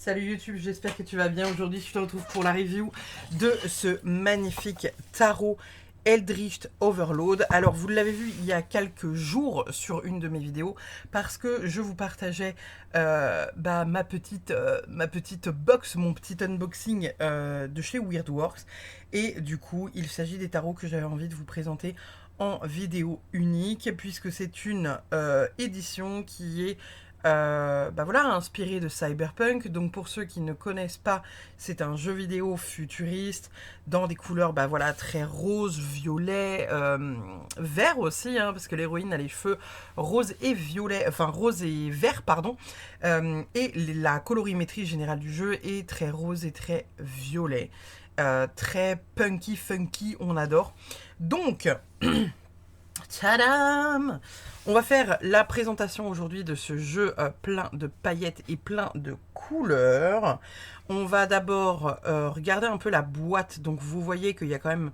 Salut YouTube, j'espère que tu vas bien. Aujourd'hui, je te retrouve pour la review de ce magnifique tarot Eldritch Overload. Alors, vous l'avez vu il y a quelques jours sur une de mes vidéos parce que je vous partageais ma petite box, mon petit unboxing de chez Weirdworks. Et du coup, il s'agit des tarots que j'avais envie de vous présenter en vidéo unique puisque c'est une édition qui est inspiré de Cyberpunk. Donc pour ceux qui ne connaissent pas, c'est un jeu vidéo futuriste dans des couleurs très rose, violet, vert aussi, hein, parce que l'héroïne a les cheveux rose et violet, enfin rose et vert, pardon. Et la colorimétrie générale du jeu est très rose et très violet. Très punky, funky, on adore. Donc, tadam! On va faire la présentation aujourd'hui de ce jeu plein de paillettes et plein de couleurs. On va d'abord regarder un peu la boîte. Donc vous voyez qu'il y a quand même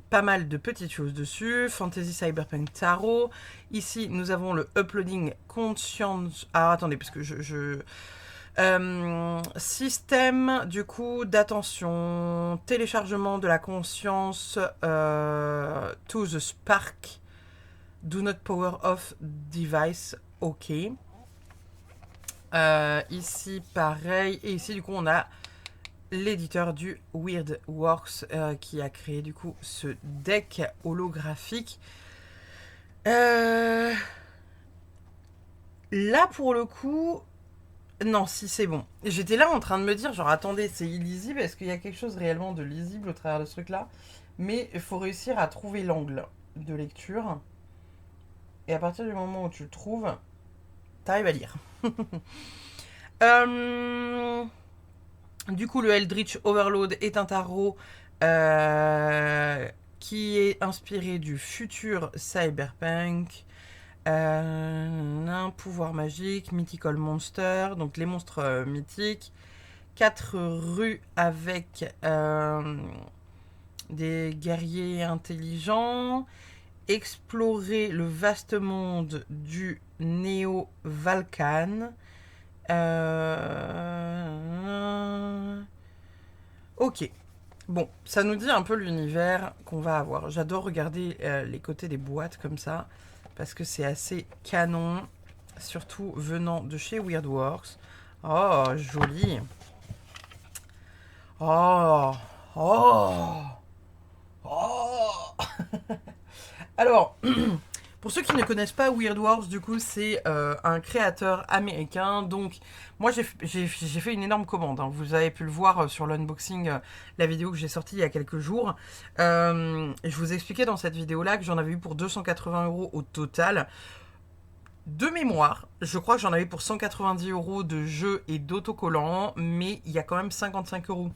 pas mal de petites choses dessus. Fantasy Cyberpunk Tarot. Ici, nous avons le Uploading Conscience... Ah, attendez, parce que système du coup d'attention, téléchargement de la conscience to the spark. Do not power off device, ok. Ici, pareil. Et ici, du coup, on a l'éditeur du Weirdworks qui a créé, du coup, ce deck holographique. Là, pour le coup... Non, si, c'est bon. J'étais là en train de me dire, genre, attendez, c'est illisible. Est-ce qu'il y a quelque chose réellement de lisible au travers de ce truc-là? Mais il faut réussir à trouver l'angle de lecture. Et à partir du moment où tu le trouves, t'arrives à lire. Du coup, le Eldritch Overload est un tarot qui est inspiré du futur Cyberpunk. Un pouvoir magique, Mythical Monster, donc les monstres mythiques. 4 rues avec des guerriers intelligents. Explorer le vaste monde du Néo-Valkan. Ok. Bon, ça nous dit un peu l'univers qu'on va avoir. J'adore regarder les côtés des boîtes comme ça, parce que c'est assez canon, surtout venant de chez Weirdworks. Oh, joli. Oh, oh, oh. Alors, pour ceux qui ne connaissent pas Weirdworks, du coup, c'est un créateur américain. Donc, moi, j'ai fait une énorme commande. Hein. Vous avez pu le voir sur l'unboxing, la vidéo que j'ai sortie il y a quelques jours. Je vous expliquais dans cette vidéo-là que j'en avais eu pour 280 € au total. De mémoire, je crois que j'en avais pour 190 € de jeux et d'autocollants, mais il y a quand même 55 €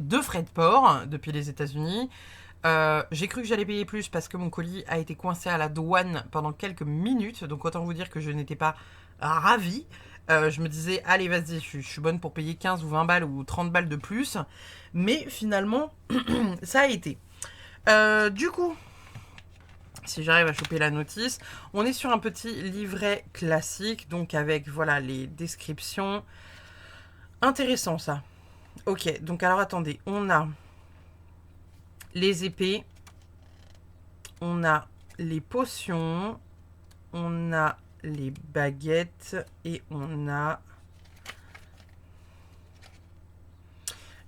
de frais de port depuis les États-Unis. J'ai cru que j'allais payer plus parce que mon colis a été coincé à la douane pendant quelques minutes. Donc autant vous dire que je n'étais pas ravie. Je me disais, allez vas-y, je suis bonne pour payer 15 ou 20 balles ou 30 balles de plus. Mais finalement, ça a été. Du coup, si j'arrive à choper la notice, on est sur un petit livret classique. Donc avec voilà les descriptions. Intéressant ça. Ok, donc alors attendez, on a les épées, on a les potions, on a les baguettes et on a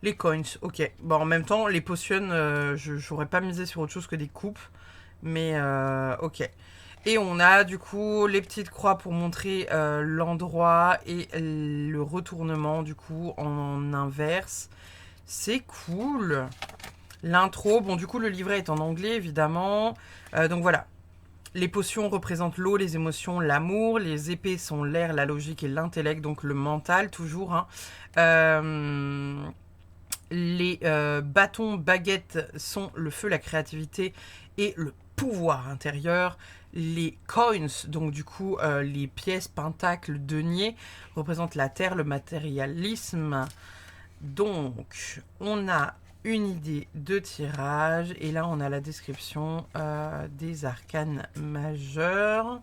les coins. Ok, bon en même temps les potions, je n'aurais pas misé sur autre chose que des coupes, mais ok. Et on a du coup les petites croix pour montrer l'endroit et le retournement du coup en inverse. C'est cool. L'intro, bon du coup le livret est en anglais évidemment, donc voilà. Les potions représentent l'eau, les émotions, l'amour, les épées sont l'air, la logique et l'intellect, donc le mental toujours. Hein. Les bâtons, baguettes sont le feu, la créativité et le pouvoir intérieur. Les coins, donc du coup les pièces, pentacles, deniers, représentent la terre, le matérialisme. Donc on a une idée de tirage et là on a la description des arcanes majeurs.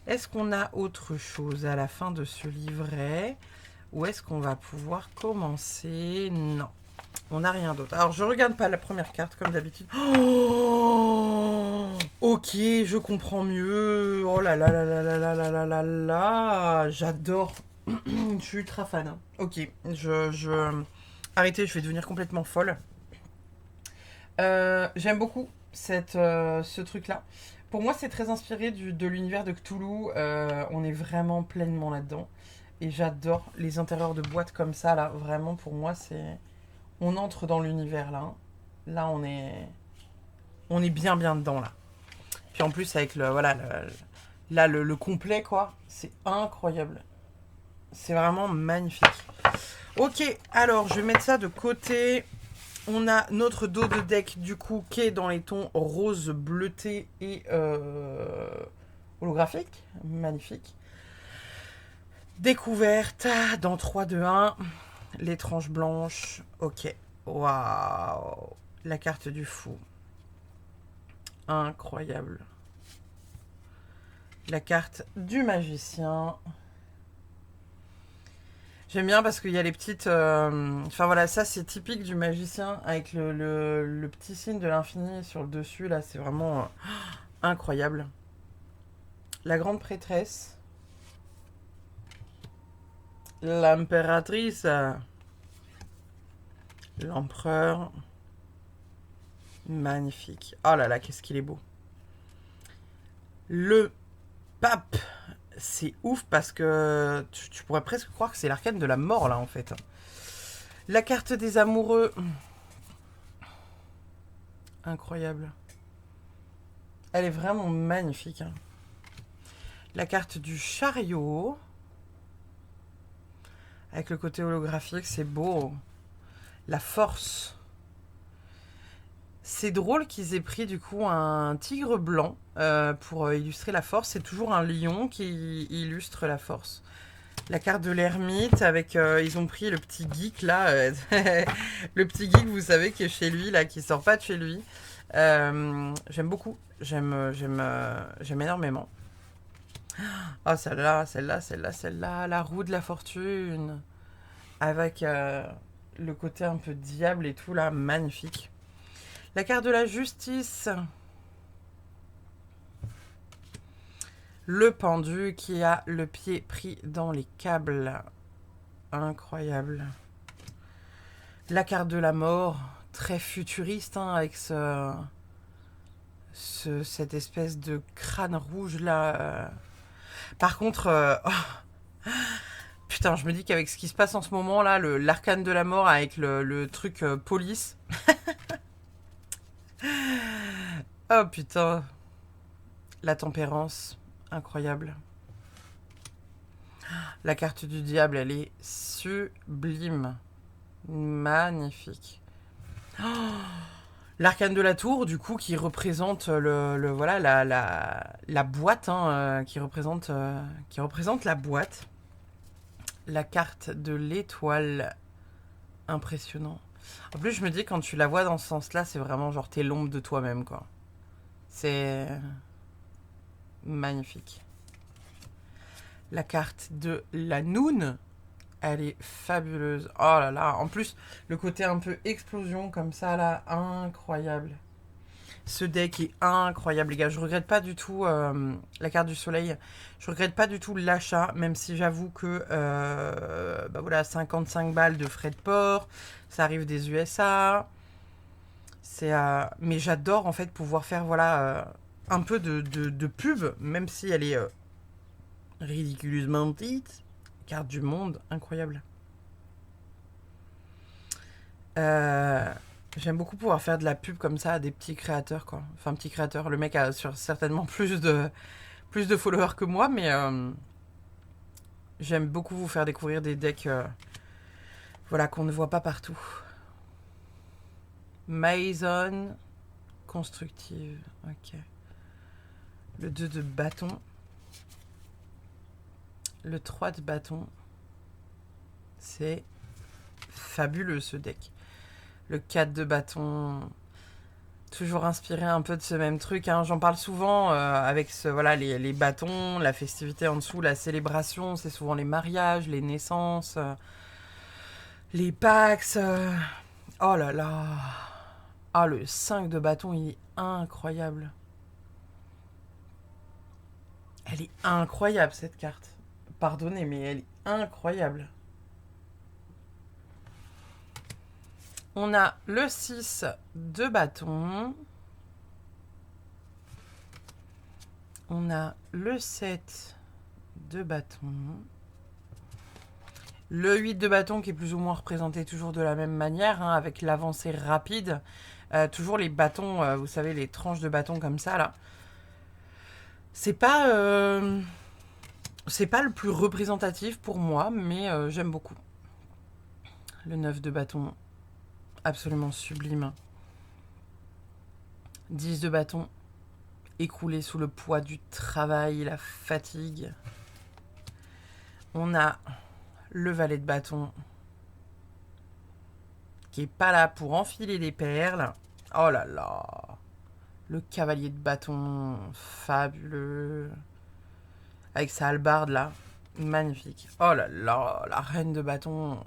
Est-ce qu'on a autre chose à la fin de ce livret? où est-ce qu'on va pouvoir commencer? Non, on n'a rien d'autre. Alors, je regarde pas la première carte, comme d'habitude. Oh, ok, je comprends mieux. Oh là là là là là là là là là là. J'adore. Je suis ultra fan. Hein. Ok, Arrêtez, je vais devenir complètement folle. J'aime beaucoup ce truc-là. Pour moi, c'est très inspiré de l'univers de Cthulhu. On est vraiment pleinement là-dedans. Et j'adore les intérieurs de boîtes comme ça, là. Vraiment, pour moi, c'est... On entre dans l'univers, là. Hein. Là, on est bien, bien dedans, là. Puis en plus, avec le... Voilà, le complet, quoi. C'est incroyable. C'est vraiment magnifique. Ok, alors, je vais mettre ça de côté. On a notre dos de deck, du coup, qui est dans les tons rose, bleuté et holographique. Magnifique. Découverte dans 3, 2, 1. Les tranches blanches. Ok. Waouh. La carte du fou. Incroyable. La carte du magicien. J'aime bien parce qu'il y a les petites... Enfin voilà, ça c'est typique du magicien avec le petit signe de l'infini sur le dessus. Là, c'est vraiment incroyable. La grande prêtresse. L'impératrice. L'empereur. Magnifique. Oh là là, qu'est-ce qu'il est beau. Le pape. C'est ouf parce que tu pourrais presque croire que c'est l'arcane de la mort là en fait. La carte des amoureux. Incroyable. Elle est vraiment magnifique. Hein. La carte du chariot. Avec le côté holographique, c'est beau. La force. C'est drôle qu'ils aient pris du coup un tigre blanc pour illustrer la force. C'est toujours un lion qui illustre la force. La carte de l'ermite avec... ils ont pris le petit geek là. Le petit geek, vous savez, qui est chez lui, là, qui sort pas de chez lui. J'aime beaucoup. J'aime énormément. Oh, celle-là, celle-là, celle-là, celle-là. La roue de la fortune. Avec le côté un peu diable et tout, là. Magnifique. La carte de la justice. Le pendu qui a le pied pris dans les câbles. Incroyable. La carte de la mort. Très futuriste, hein, avec cette espèce de crâne rouge, là. Par contre... oh, putain, je me dis qu'avec ce qui se passe en ce moment, là, l'arcane de la mort avec le truc police... Oh putain. La tempérance, incroyable. La carte du diable, elle est sublime. Magnifique. Oh, l'arcane de la tour, du coup, qui représente voilà, la boîte, hein, qui représente la boîte. La carte de l'étoile, impressionnant. En plus, je me dis, quand tu la vois dans ce sens-là, c'est vraiment genre, t'es l'ombre de toi-même, quoi. C'est magnifique. La carte de la Noun, elle est fabuleuse. Oh là là, en plus, le côté un peu explosion comme ça, là, incroyable. Ce deck est incroyable, les gars. Je regrette pas du tout la carte du soleil. Je regrette pas du tout l'achat, même si j'avoue que bah voilà, 55 balles de frais de port, ça arrive des USA. Mais j'adore en fait pouvoir faire voilà un peu de pub, même si elle est ridiculeusement petite. Carte du monde, incroyable. J'aime beaucoup pouvoir faire de la pub comme ça à des petits créateurs, quoi. Enfin, petits créateurs. Le mec a certainement plus de followers que moi, mais j'aime beaucoup vous faire découvrir des decks voilà, qu'on ne voit pas partout. Maison constructive. Ok. Le 2 de bâton. Le 3 de bâton. C'est fabuleux ce deck. Le 4 de bâton. Toujours inspiré un peu de ce même truc, hein. J'en parle souvent avec voilà, les bâtons, la festivité en dessous, la célébration, c'est souvent les mariages, les naissances, les Pax. Oh là là. Ah, le 5 de bâton, il est incroyable. Elle est incroyable, cette carte. Pardonnez, mais elle est incroyable. On a le 6 de bâton. On a le 7 de bâton. Le 8 de bâton qui est plus ou moins représenté toujours de la même manière, hein, avec l'avancée rapide. Toujours les bâtons, vous savez, les tranches de bâton comme ça, là. C'est pas le plus représentatif pour moi, mais j'aime beaucoup. Le 9 de bâton, absolument sublime. 10 de bâton, écroulé sous le poids du travail, la fatigue. On a le valet de bâton, qui est pas là pour enfiler des perles. Oh là là. Le cavalier de bâton, fabuleux. Avec sa hallebarde là, magnifique. Oh là là, la reine de bâton.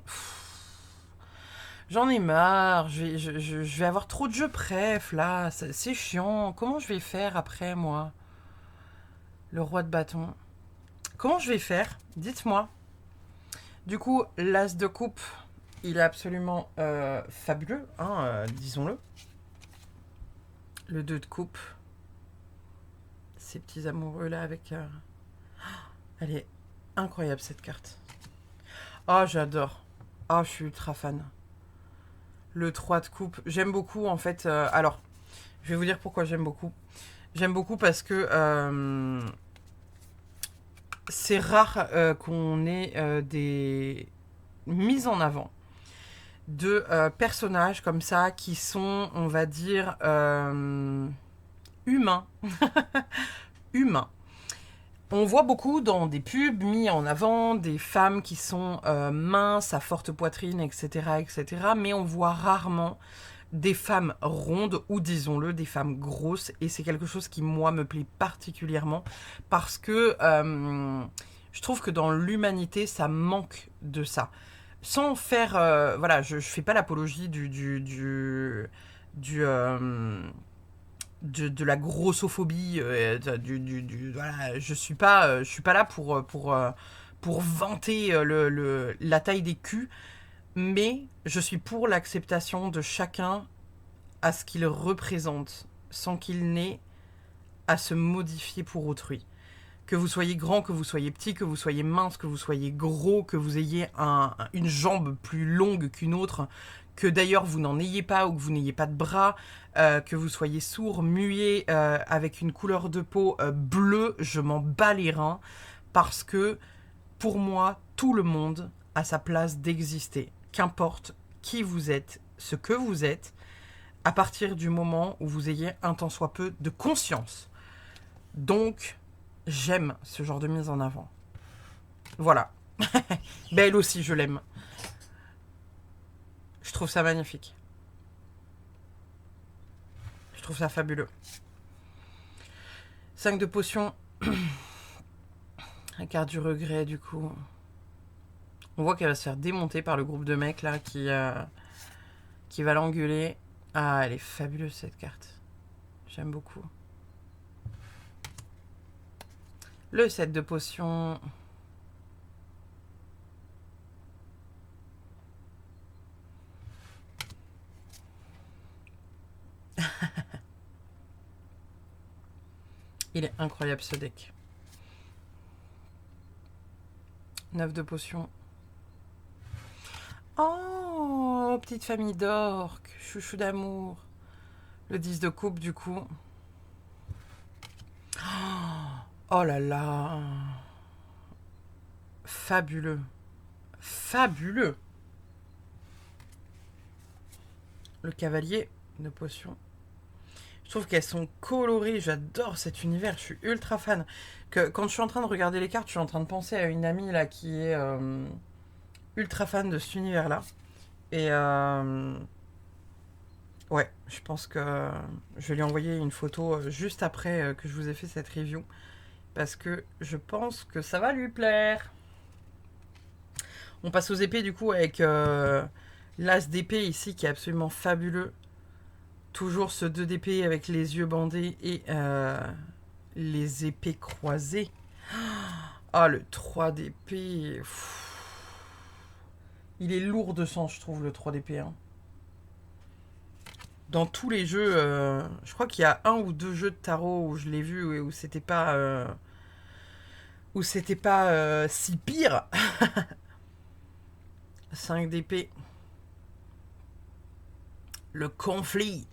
J'en ai marre, je vais avoir trop de jeux préf là, c'est chiant. Comment je vais faire après moi? Le roi de bâton. Comment je vais faire? Dites-moi. Du coup, l'as de coupe, il est absolument fabuleux, hein, disons-le. Le 2 de coupe. Ces petits amoureux là avec... Elle est incroyable cette carte. Oh, j'adore. Oh, je suis ultra fan. Le 3 de coupe. J'aime beaucoup en fait. Alors, je vais vous dire pourquoi j'aime beaucoup. J'aime beaucoup parce que c'est rare qu'on ait des mises en avant de personnages comme ça qui sont, on va dire, humains. Humains. On voit beaucoup dans des pubs mis en avant des femmes qui sont minces, à forte poitrine, etc., etc. Mais on voit rarement des femmes rondes ou, disons-le, des femmes grosses. Et c'est quelque chose qui, moi, me plaît particulièrement parce que je trouve que dans l'humanité, ça manque de ça. Sans faire... voilà, je fais pas l'apologie de la grossophobie, voilà, je suis pas là pour vanter la taille des culs, mais je suis pour l'acceptation de chacun à ce qu'il représente, sans qu'il n'ait à se modifier pour autrui. Que vous soyez grand, que vous soyez petit, que vous soyez mince, que vous soyez gros, que vous ayez une jambe plus longue qu'une autre, que d'ailleurs vous n'en ayez pas ou que vous n'ayez pas de bras, que vous soyez sourd, muet, avec une couleur de peau bleue, je m'en bats les reins, parce que pour moi, tout le monde a sa place d'exister. Qu'importe qui vous êtes, ce que vous êtes, à partir du moment où vous ayez un tant soit peu de conscience. Donc, j'aime ce genre de mise en avant. Voilà. Elle aussi, je l'aime. Je trouve ça magnifique. Je trouve ça fabuleux. 5 de potions. La carte du regret, du coup. On voit qu'elle va se faire démonter par le groupe de mecs, là, qui va l'engueuler. Ah, elle est fabuleuse, cette carte. J'aime beaucoup. Le 7 de potions. Il est incroyable, ce deck. 9 de potions. Oh, petite famille d'orques. Chouchou d'amour. Le 10 de coupe, du coup. Oh là là. Fabuleux. Fabuleux. Le cavalier de potions. Je trouve qu'elles sont colorées. J'adore cet univers. Je suis ultra fan. Quand je suis en train de regarder les cartes, je suis en train de penser à une amie là qui est ultra fan de cet univers-là. Et Ouais, je pense que je vais lui envoyer une photo juste après que je vous ai fait cette review. Parce que je pense que ça va lui plaire. On passe aux épées du coup avec l'as d'épée ici qui est absolument fabuleux. Toujours ce 2 d'épée avec les yeux bandés et les épées croisées. Ah, le 3 d'épée. Il est lourd de sang, je trouve, le 3 d'épée. Hein. Dans tous les jeux, je crois qu'il y a un ou deux jeux de tarot où je l'ai vu et où c'était pas si pire. 5 d'épée. Le conflit.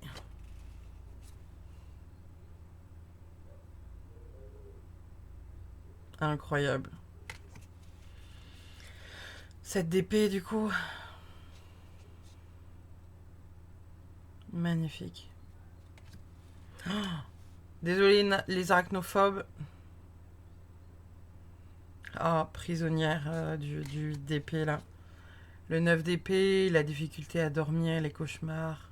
Incroyable. 7 d'épée du coup. Magnifique. Oh, désolé les arachnophobes. Ah, prisonnière du 8 d'épée là. Le 9 d'épée, la difficulté à dormir, les cauchemars.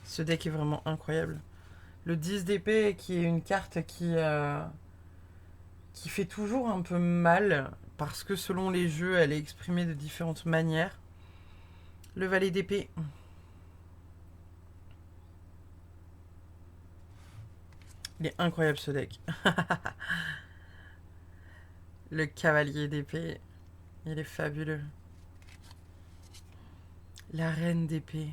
Ce deck est vraiment incroyable. Le 10 d'épée qui est une carte qui fait toujours un peu mal parce que selon les jeux, elle est exprimée de différentes manières. Le valet d'épée. Il est incroyable ce deck. Le cavalier d'épée. Il est fabuleux. La reine d'épée.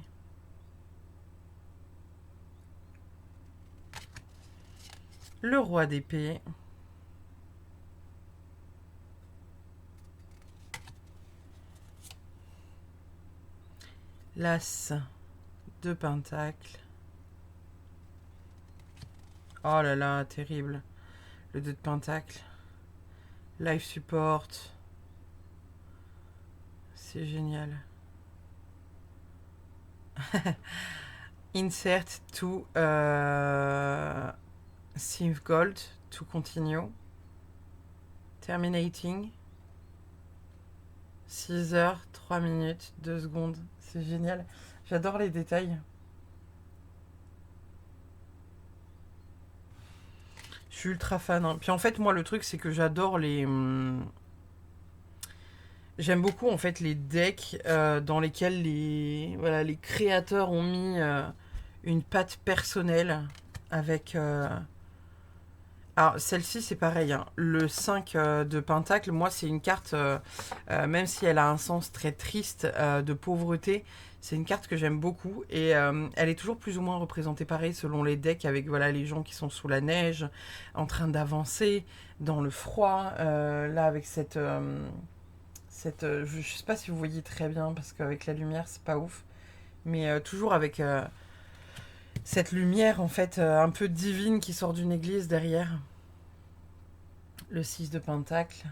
Le roi d'épée. L'as de pentacle. Oh là là, terrible. Le 2 de pentacle. Life support. C'est génial. Insert to Synth Gold to continue. Terminating. 6 heures, 3 minutes, 2 secondes. C'est génial. J'adore les détails. Je suis ultra fan. Hein. Puis en fait, moi, le truc, c'est que j'adore les... J'aime beaucoup, en fait, les decks dans lesquels les créateurs ont mis une patte personnelle avec... Alors, celle-ci, c'est pareil. Hein. Le 5 de Pentacle, moi, c'est une carte, même si elle a un sens très triste de pauvreté, c'est une carte que j'aime beaucoup. Et elle est toujours plus ou moins représentée pareil selon les decks, avec voilà, les gens qui sont sous la neige, en train d'avancer, dans le froid. Là, avec cette je sais pas si vous voyez très bien, parce qu'avec la lumière, c'est pas ouf. Mais toujours avec cette lumière, en fait, un peu divine qui sort d'une église derrière. Le 6 de pentacle.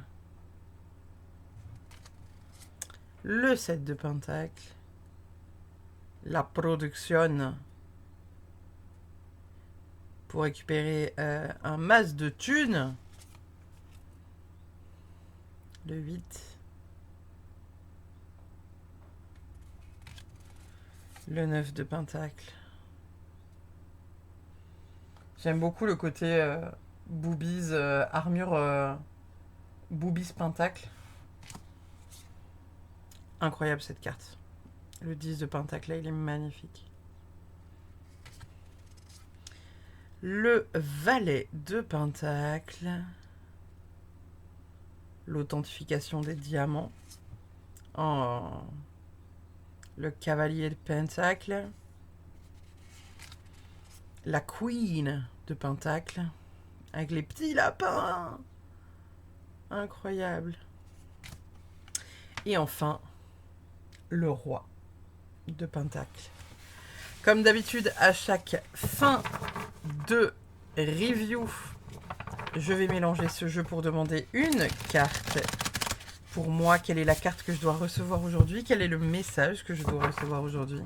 Le 7 de pentacle. La production. Pour récupérer un masse de thunes. Le 8. Le 9 de pentacle. J'aime beaucoup le côté boobies, armure boobies pentacle. Incroyable cette carte. Le 10 de pentacle, là, il est magnifique. Le valet de pentacle. L'authentification des diamants. Oh. Le cavalier de pentacle. La queen de pentacle. Avec les petits lapins. Incroyable. Et enfin, le roi de pentacle. Comme d'habitude, à chaque fin de review, je vais mélanger ce jeu pour demander une carte. Pour moi, quelle est la carte que je dois recevoir aujourd'hui? Quel est le message que je dois recevoir aujourd'hui?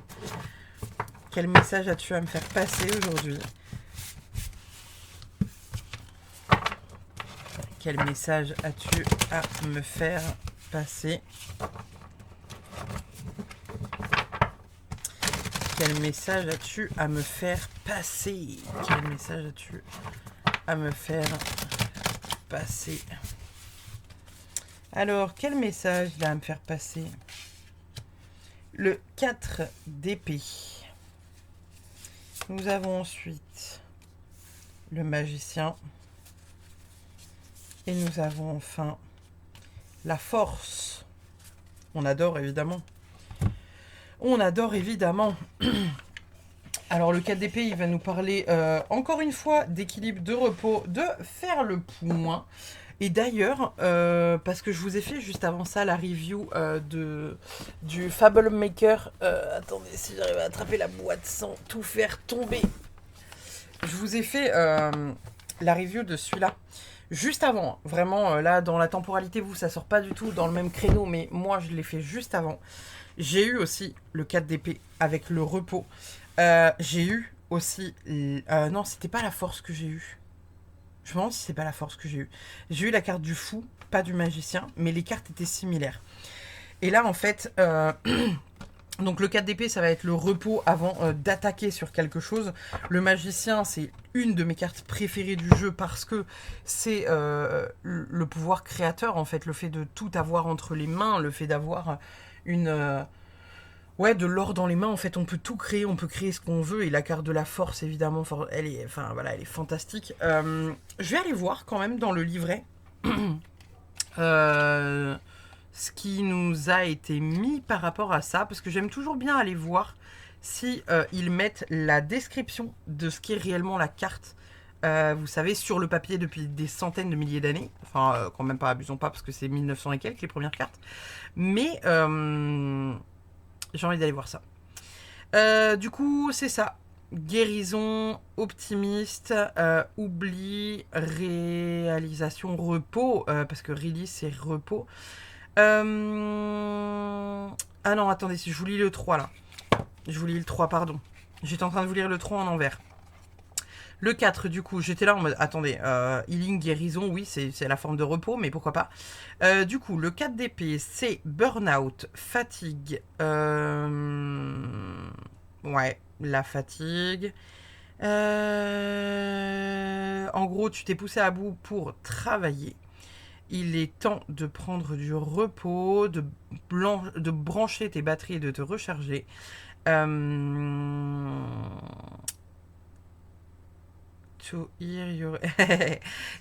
Quel message as-tu à me faire passer aujourd'hui? Quel message as-tu à me faire passer? Quel message as-tu à me faire passer? Quel message as-tu à me faire passer? Alors, quel message il a à me faire passer? Le 4 d'épée. Nous avons ensuite le magicien. Et nous avons enfin la force. On adore évidemment. On adore évidemment. Alors le 4 d'épée, il va nous parler encore une fois d'équilibre, de repos, de faire le point. Et d'ailleurs, parce que je vous ai fait juste avant ça la review du Fable Maker. Attendez, si j'arrive à attraper la boîte sans tout faire tomber. Je vous ai fait la review de celui-là. Juste avant, vraiment, là, dans la temporalité, vous, ça sort pas du tout dans le même créneau, mais moi, je l'ai fait juste avant. J'ai eu aussi le 4 d'épée avec le repos. J'ai eu aussi... non, c'était pas la force que j'ai eu. Je me demande si c'est pas la force que j'ai eu. J'ai eu la carte du fou, pas du magicien, mais les cartes étaient similaires. Et là, en fait... Donc le 4 d'épée, ça va être le repos avant d'attaquer sur quelque chose. Le magicien, c'est une de mes cartes préférées du jeu parce que c'est le pouvoir créateur, en fait. Le fait de tout avoir entre les mains, le fait d'avoir de l'or dans les mains. En fait, on peut tout créer, on peut créer ce qu'on veut. Et la carte de la force, évidemment, elle est fantastique. Je vais aller voir quand même dans le livret. Ce qui nous a été mis par rapport à ça, parce que j'aime toujours bien aller voir si ils mettent la description de ce qu'est réellement la carte, vous savez, sur le papier depuis des centaines de milliers d'années. Enfin, quand même pas, abusons pas, parce que c'est 1900 et quelques les premières cartes. Mais j'ai envie d'aller voir ça. Du coup, c'est ça. Guérison, optimiste, oubli, réalisation, repos, parce que release, c'est repos. Ah non, attendez, si je vous lis le 3 là. Je vous lis le 3, pardon. J'étais en train de vous lire le 3 en envers. Le 4, du coup, j'étais là en mode, attendez, healing, guérison, oui, c'est la forme de repos, mais pourquoi pas. Du coup, le 4 d'épée, c'est burn-out, fatigue. Ouais, la fatigue. En gros, tu t'es poussé à bout pour travailler. Il est temps de prendre du repos, de brancher tes batteries et de te recharger.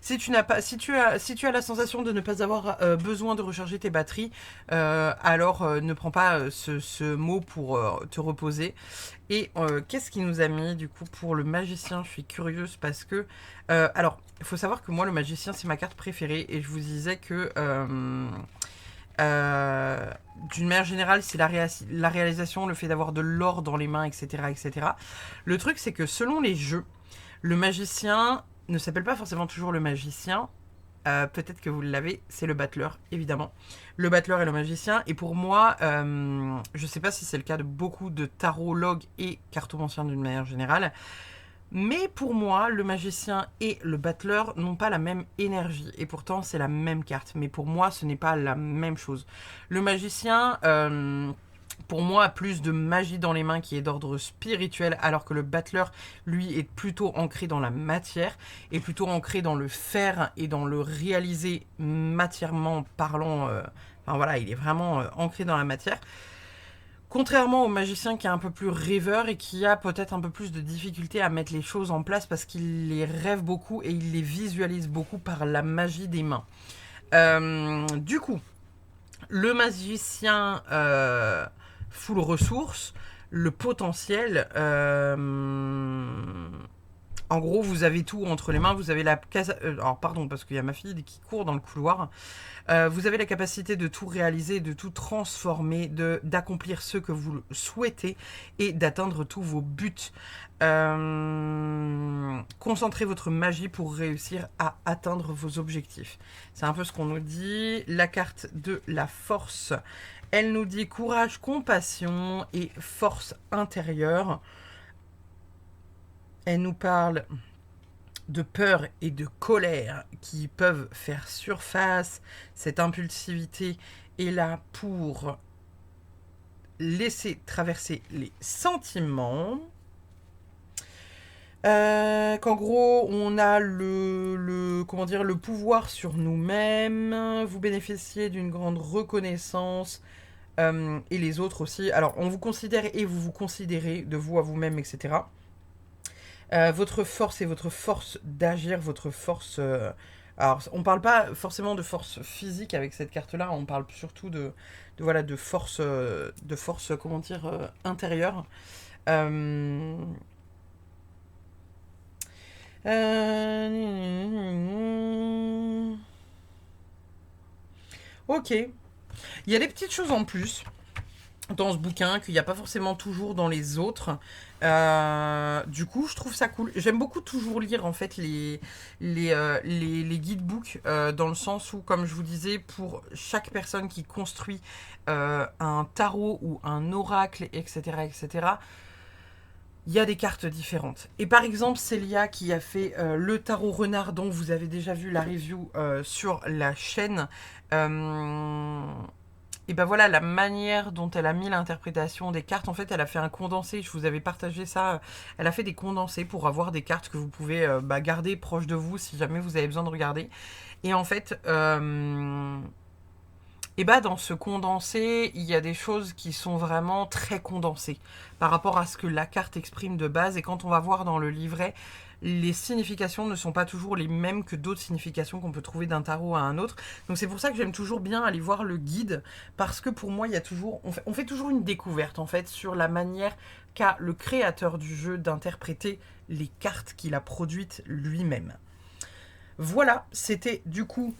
Si tu as la sensation de ne pas avoir besoin de recharger tes batteries, alors ne prends pas ce mot pour te reposer. Et qu'est-ce qu'il nous a mis du coup pour le magicien? Je suis curieuse parce que... alors, il faut savoir que moi, le magicien, c'est ma carte préférée. Et je vous disais que... d'une manière générale, c'est la réalisation, le fait d'avoir de l'or dans les mains, etc., etc. Le truc, c'est que selon les jeux, le magicien ne s'appelle pas forcément toujours le magicien. Peut-être que vous l'avez, c'est le battleur, évidemment. Le battleur et le magicien. Et pour moi, je ne sais pas si c'est le cas de beaucoup de tarologues et cartomanciens d'une manière générale. Mais pour moi, le magicien et le battleur n'ont pas la même énergie. Et pourtant, c'est la même carte. Mais pour moi, ce n'est pas la même chose. Le magicien... pour moi, plus de magie dans les mains qui est d'ordre spirituel, alors que le battleur, lui, est plutôt ancré dans la matière, et plutôt ancré dans le faire et dans le réaliser matièrement parlant. Enfin voilà, il est vraiment ancré dans la matière. Contrairement au magicien qui est un peu plus rêveur et qui a peut-être un peu plus de difficulté à mettre les choses en place parce qu'il les rêve beaucoup et il les visualise beaucoup par la magie des mains. Du coup, le magicien... full ressources, le potentiel. En gros, vous avez tout entre les mains. Vous avez la alors, pardon, parce qu'il y a ma fille qui court dans le couloir. Vous avez la capacité de tout réaliser, de tout transformer, d'accomplir ce que vous souhaitez et d'atteindre tous vos buts. Concentrez votre magie pour réussir à atteindre vos objectifs. C'est un peu ce qu'on nous dit. La carte de la force. Elle nous dit courage, compassion et force intérieure. Elle nous parle de peur et de colère qui peuvent faire surface. Cette impulsivité est là pour laisser traverser les sentiments. Qu'en gros, on a comment dire, le pouvoir sur nous-mêmes. Vous bénéficiez d'une grande reconnaissance. Et les autres aussi. Alors, on vous considère et vous vous considérez de vous à vous-même, etc. Votre force et votre force d'agir, votre force... alors, on parle pas forcément de force physique avec cette carte-là, on parle surtout voilà, de force, comment dire, intérieure. Ok. Il y a des petites choses en plus dans ce bouquin qu'il n'y a pas forcément toujours dans les autres. Du coup, je trouve ça cool. J'aime beaucoup toujours lire en fait les guidebooks dans le sens où, comme je vous disais, pour chaque personne qui construit un tarot ou un oracle, etc., etc., il y a des cartes différentes. Et par exemple, Célia qui a fait le tarot renard dont vous avez déjà vu la review sur la chaîne. Et ben voilà, la manière dont elle a mis l'interprétation des cartes, en fait, elle a fait un condensé, je vous avais partagé ça, elle a fait des condensés pour avoir des cartes que vous pouvez garder proche de vous si jamais vous avez besoin de regarder. Et en fait, et bah dans ce condensé, il y a des choses qui sont vraiment très condensées par rapport à ce que la carte exprime de base. Et quand on va voir dans le livret, les significations ne sont pas toujours les mêmes que d'autres significations qu'on peut trouver d'un tarot à un autre. Donc c'est pour ça que j'aime toujours bien aller voir le guide, parce que pour moi, il y a toujours, on fait toujours une découverte en fait sur la manière qu'a le créateur du jeu d'interpréter les cartes qu'il a produites lui-même. Voilà, c'était du coup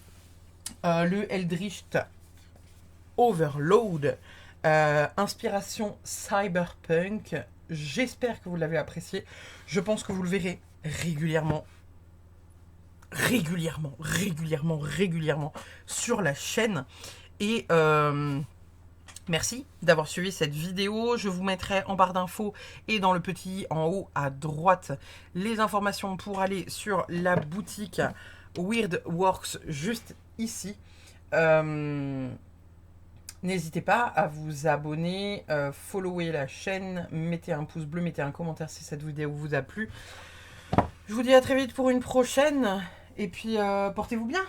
le Eldritch Overload, inspiration cyberpunk. J'espère que vous l'avez apprécié. Je pense que vous le verrez régulièrement sur la chaîne. Et merci d'avoir suivi cette vidéo. Je vous mettrai en barre d'infos et dans le petit en haut à droite les informations pour aller sur la boutique Weirdworks juste ici. N'hésitez pas à vous abonner, follower la chaîne, mettez un pouce bleu, mettez un commentaire si cette vidéo vous a plu. Je vous dis à très vite pour une prochaine, et puis portez-vous bien.